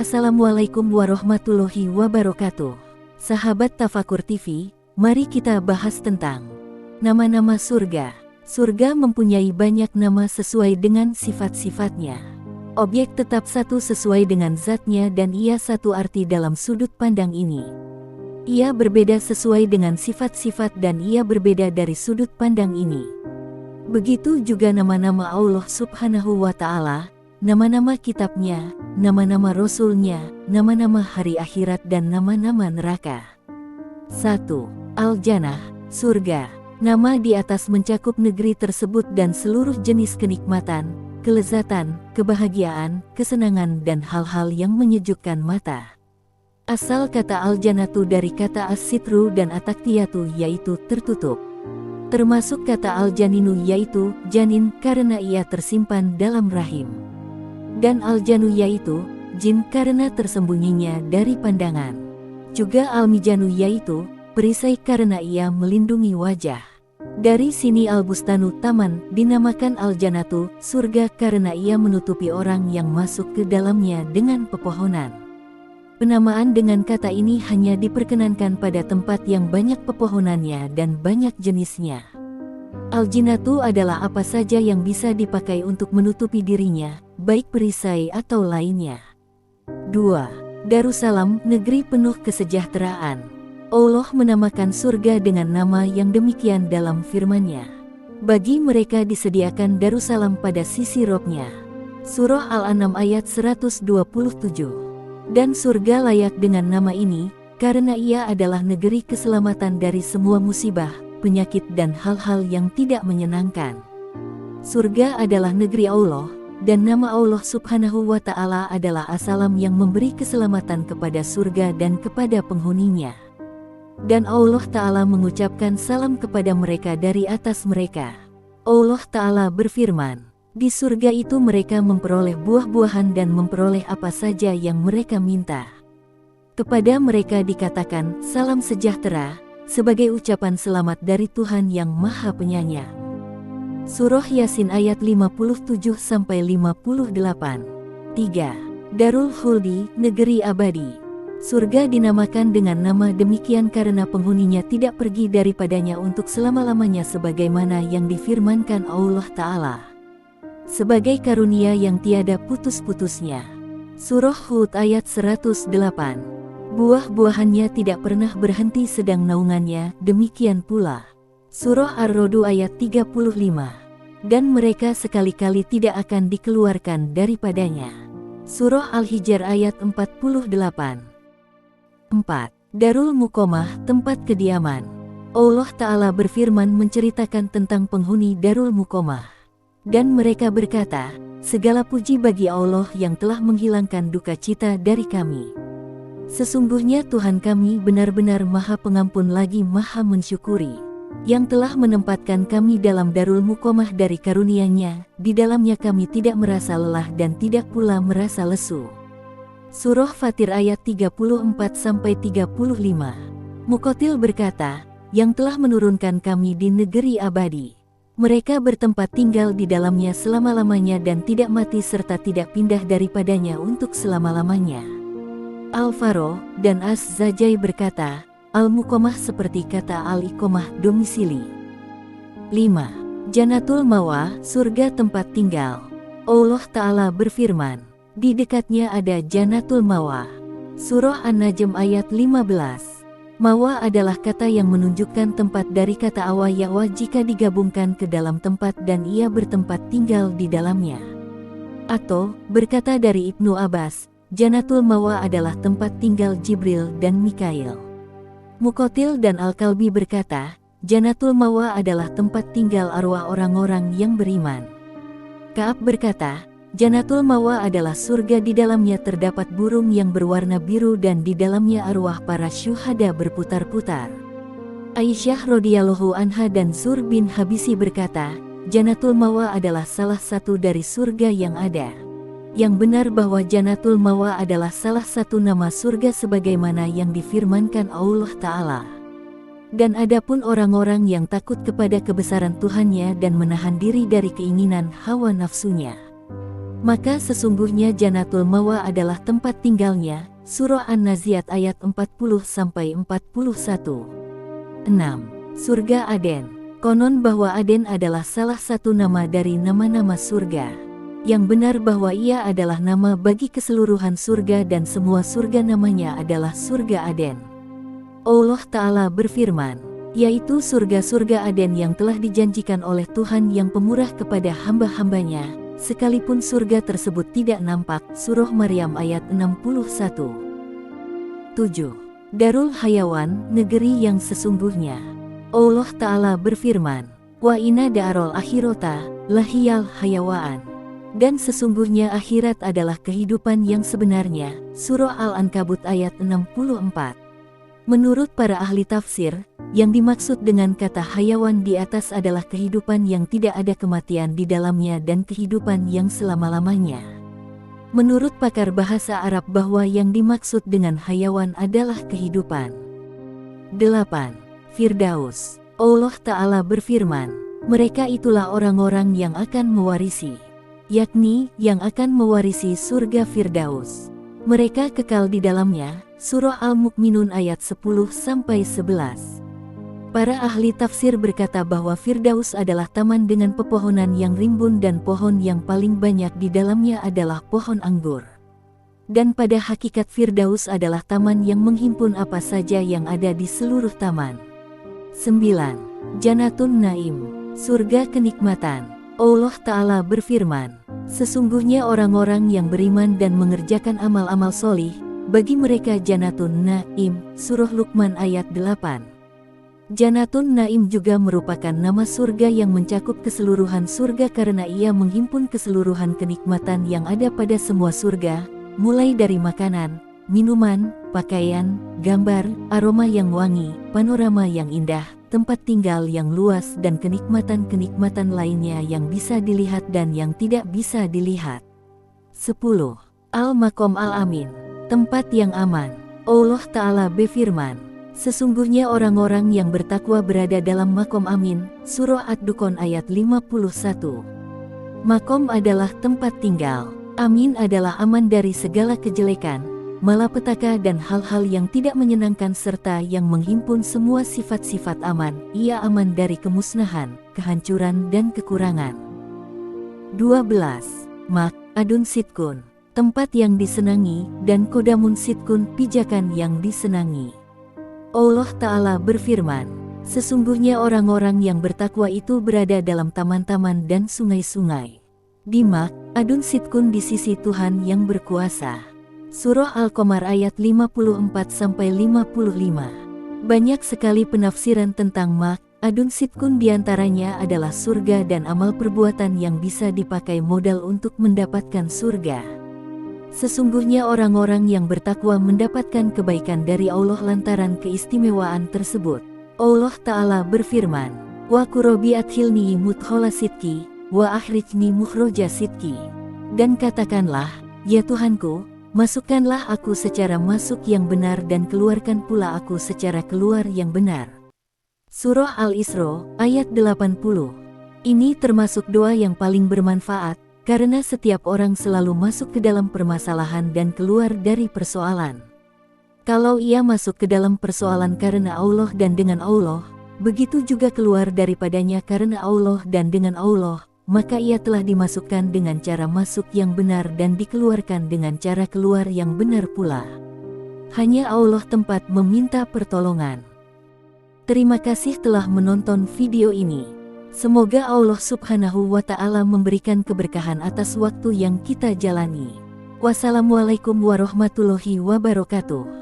Assalamualaikum warahmatullahi wabarakatuh. Sahabat Tafakur TV, mari kita bahas tentang nama-nama surga. Surga mempunyai banyak nama sesuai dengan sifat-sifatnya. Objek tetap satu sesuai dengan zatnya dan ia satu arti dalam sudut pandang ini. Ia berbeda sesuai dengan sifat-sifat dan ia berbeda dari sudut pandang ini. Begitu juga nama-nama Allah Subhanahu wa Ta'ala, nama-nama kitabnya, nama-nama Rasulnya, nama-nama hari akhirat dan nama-nama neraka. 1. Al-Jannah, surga. Nama di atas mencakup negeri tersebut dan seluruh jenis kenikmatan, kelezatan, kebahagiaan, kesenangan dan hal-hal yang menyejukkan mata. Asal kata Al-Jannatu dari kata As-Sitru dan At-Taktiyatu yaitu tertutup. Termasuk kata Al-Janinu yaitu janin karena ia tersimpan dalam rahim. Dan Al-Janu yaitu jin karena tersembunyinya dari pandangan. Juga Al-Mijanu yaitu perisai karena ia melindungi wajah. Dari sini Al-Bustanu taman dinamakan Al-Jannatu surga karena ia menutupi orang yang masuk ke dalamnya dengan pepohonan. Penamaan dengan kata ini hanya diperkenankan pada tempat yang banyak pepohonannya dan banyak jenisnya. Al-Jinnatu adalah apa saja yang bisa dipakai untuk menutupi dirinya, baik perisai atau lainnya. 2. Darussalam, negeri penuh kesejahteraan. Allah menamakan surga dengan nama yang demikian dalam firman-Nya. Bagi mereka disediakan Darussalam pada sisi Rob-Nya. Surah Al-An'am ayat 127. Dan surga layak dengan nama ini, karena ia adalah negeri keselamatan dari semua musibah, penyakit dan hal-hal yang tidak menyenangkan. Surga adalah negeri Allah, dan nama Allah Subhanahu wa Ta'ala adalah As-Salam yang memberi keselamatan kepada surga dan kepada penghuninya. Dan Allah Ta'ala mengucapkan salam kepada mereka dari atas mereka. Allah Ta'ala berfirman, di surga itu mereka memperoleh buah-buahan dan memperoleh apa saja yang mereka minta. Kepada mereka dikatakan salam sejahtera, sebagai ucapan selamat dari Tuhan yang Maha Penyayang. Surah Yasin ayat 57-58. 3. Darul Khuldi, negeri abadi. Surga dinamakan dengan nama demikian karena penghuninya tidak pergi daripadanya untuk selama-lamanya sebagaimana yang difirmankan Allah Ta'ala. Sebagai karunia yang tiada putus-putusnya. Surah Hud ayat 108. Buah-buahannya tidak pernah berhenti sedang naungannya, demikian pula. Surah Ar-Rodu ayat 35. Dan mereka sekali-kali tidak akan dikeluarkan daripadanya. Surah Al-Hijr ayat 48. 4. Darul Muqamah, tempat kediaman. Allah Ta'ala berfirman menceritakan tentang penghuni Darul Muqamah. Dan mereka berkata, segala puji bagi Allah yang telah menghilangkan duka cita dari kami. Sesungguhnya Tuhan kami benar-benar Maha Pengampun lagi Maha Mensyukuri, yang telah menempatkan kami dalam Darul Muqamah dari karunia-Nya, di dalamnya kami tidak merasa lelah dan tidak pula merasa lesu. Surah Fatir ayat 34-35. Muqatil berkata, yang telah menurunkan kami di negeri abadi. Mereka bertempat tinggal di dalamnya selama-lamanya dan tidak mati serta tidak pindah daripadanya untuk selama-lamanya. Al-Faro dan Az-Zajai berkata, Al-Muqamah seperti kata Al-Iqamah domisili. 5. Jannatul Mawa, surga tempat tinggal. Allah Ta'ala berfirman, di dekatnya ada Jannatul Mawa. Surah An-Najm ayat 15. Mawa adalah kata yang menunjukkan tempat dari kata awa-yawa jika digabungkan ke dalam tempat dan ia bertempat tinggal di dalamnya. Atau, berkata dari Ibnu Abbas, Jannatul Mawa adalah tempat tinggal Jibril dan Mikail. Muqatil dan Al-Kalbi berkata, Jannatul Mawa adalah tempat tinggal arwah orang-orang yang beriman. Ka'ab berkata, Jannatul Mawa adalah surga di dalamnya terdapat burung yang berwarna biru dan di dalamnya arwah para syuhada berputar-putar. Aisyah radhiyallahu anha dan Zur bin Habisi berkata, Jannatul Mawa adalah salah satu dari surga yang ada. Yang benar bahwa Jannatul Mawa adalah salah satu nama surga sebagaimana yang difirmankan Allah Ta'ala. Dan adapun orang-orang yang takut kepada kebesaran Tuhannya dan menahan diri dari keinginan hawa nafsunya, Maka sesungguhnya Jannatul Mawa adalah tempat tinggalnya. Surah An-Naziat ayat 40-41. 6. Surga Aden. Konon bahwa Aden adalah salah satu nama dari nama-nama surga. Yang benar bahwa ia adalah nama bagi keseluruhan surga dan semua surga namanya adalah surga Aden. Allah Ta'ala berfirman, yaitu surga-surga Aden yang telah dijanjikan oleh Tuhan yang pemurah kepada hamba-hambanya, sekalipun surga tersebut tidak nampak. Surah Maryam ayat 61. 7. Darul Hayawan, negeri yang sesungguhnya. Allah Ta'ala berfirman, wa inna darul akhirata lahiyal hayawaan. Dan sesungguhnya akhirat adalah kehidupan yang sebenarnya. Surah Al-Ankabut ayat 64. Menurut para ahli tafsir, yang dimaksud dengan kata hayawan di atas adalah kehidupan yang tidak ada kematian di dalamnya dan kehidupan yang selama-lamanya. Menurut pakar bahasa Arab bahwa yang dimaksud dengan hayawan adalah kehidupan. 8. Firdaus. Allah Ta'ala berfirman, mereka itulah orang-orang yang akan mewarisi, yakni yang akan mewarisi surga Firdaus. Mereka kekal di dalamnya. Surah Al-Mu'minun ayat 10-11. Para ahli tafsir berkata bahwa Firdaus adalah taman dengan pepohonan yang rimbun dan pohon yang paling banyak di dalamnya adalah pohon anggur. Dan pada hakikat Firdaus adalah taman yang menghimpun apa saja yang ada di seluruh taman. 9. Jannatun Naim. Surga kenikmatan. Allah Ta'ala berfirman, sesungguhnya orang-orang yang beriman dan mengerjakan amal-amal solih, bagi mereka Jannatun Naim. Surah Luqman ayat 8. Jannatun Naim juga merupakan nama surga yang mencakup keseluruhan surga karena ia menghimpun keseluruhan kenikmatan yang ada pada semua surga, mulai dari makanan, minuman, pakaian, gambar, aroma yang wangi, panorama yang indah, tempat tinggal yang luas dan kenikmatan-kenikmatan lainnya yang bisa dilihat dan yang tidak bisa dilihat. 10. Al-Maqam Al-Amin. Tempat yang aman. Allah Ta'ala berfirman, sesungguhnya orang-orang yang bertakwa berada dalam makom amin. Surah Ad-Dukhan ayat 51. Makom adalah tempat tinggal. Amin adalah aman dari segala kejelekan, malapetaka dan hal-hal yang tidak menyenangkan serta yang menghimpun semua sifat-sifat aman. Ia aman dari kemusnahan, kehancuran dan kekurangan. 12. Mak Adun Sitkun. Tempat yang disenangi dan Kodamun Sitkun, pijakan yang disenangi. Allah Ta'ala berfirman, sesungguhnya orang-orang yang bertakwa itu berada dalam taman-taman dan sungai-sungai. Di Mak Adun Sitkun di sisi Tuhan yang berkuasa. Surah Al-Qamar ayat 54-55. Banyak sekali penafsiran tentang Mak Adun Sitkun, diantaranya adalah surga dan amal perbuatan yang bisa dipakai modal untuk mendapatkan surga. Sesungguhnya orang-orang yang bertakwa mendapatkan kebaikan dari Allah lantaran keistimewaan tersebut. Allah Ta'ala berfirman, wa kurobi adkhilni mudkhala sidki, wa akhrijni mukhroja sidki. Dan katakanlah, ya Tuhanku, masukkanlah aku secara masuk yang benar dan keluarkan pula aku secara keluar yang benar. Surah Al-Isra ayat 80. Ini termasuk doa yang paling bermanfaat, karena setiap orang selalu masuk ke dalam permasalahan dan keluar dari persoalan. Kalau ia masuk ke dalam persoalan karena Allah dan dengan Allah, begitu juga keluar daripadanya karena Allah dan dengan Allah, maka ia telah dimasukkan dengan cara masuk yang benar dan dikeluarkan dengan cara keluar yang benar pula. Hanya Allah tempat meminta pertolongan. Terima kasih telah menonton video ini. Semoga Allah Subhanahu wa Ta'ala memberikan keberkahan atas waktu yang kita jalani. Wassalamualaikum warahmatullahi wabarakatuh.